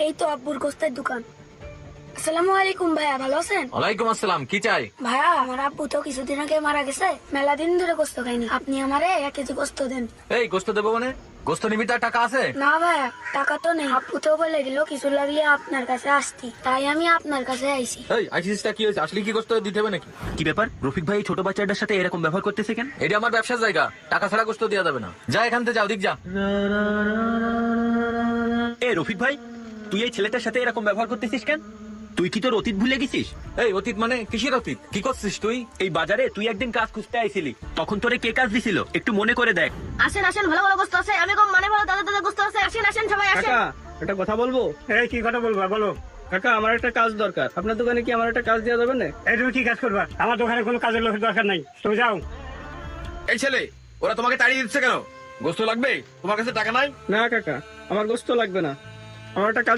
এই তো আব্বুর গোস্তের দোকান। আসসালামু আলাইকুম ভাইয়া, ভালো আছেন? ওয়ালাইকুম আসসালাম, কি চাই? ভাইয়া আমার আব্বু তো কিছুদিন আগে মারা গেছে, মেলা দিন ধরে গোস্ত খাইনি, আপনি আমারে 1 কেজি গোস্ত দেন। এই গোস্ত দেবো মানে? গোস্ত নিবি তার টাকা আছে? না ভাইয়া, টাকা তো নেই, আব্বু তো বলে দিল কিছু লাগলে আপনার কাছে আসতি, তাই আমি আপনার কাছে আইছি। এই আইসিসটা কি হয়েছে? আসলে কি গোস্ত দিতে হবে নাকি? কি ব্যাপার রফিক ভাই ছোট বাচ্চাটার সাথে এরকম ব্যবহার করতেছে কেন? এটা আমার ব্যবসার জায়গা, টাকা ছাড়া গোস্ত দেওয়া যাবে না। যা এখান থেকে, যাও দিক যা। এ রফিক ভাই, তুই এই ছেলেটার সাথে এরকম ব্যবহার করতেছিস কেন? তুই কি তোর অতীত ভুলে গেছিস? এই অতীত মানে কিসের অতীত? কি করছিস তুই? এই বাজারে তুই একদিন কাজ খুঁজতে আইছিলি, তখন তোরে কে কাজ দিছিল একটু মনে করে দেখ। আসেন আসেন, ভালো ভালো গোস্ত আছে, আমি কম মানে ভালো দাদা দাদা গোস্ত আছে, আসেন আসেন সবাই আসেন। কাকা একটা কথা বলবো। এই কি কথা বলবা বলো। কাকা আমার একটা কাজ দরকার, আপনার দোকানে কি আমার একটা কাজ দেওয়া যাবে না? এই তুমি কি কাজ করবা? আমার দোকানে কোনো কাজের লোকের দরকার নাই, তুমি যাও। এই ছেলে, ওরা তোমাকে তাড়িয়ে দিচ্ছে কেন? গোস্ত লাগবে? তোমার কাছে টাকা নাই? না কাকা, আমার গোস্ত লাগবে না, আমার একটা কাজ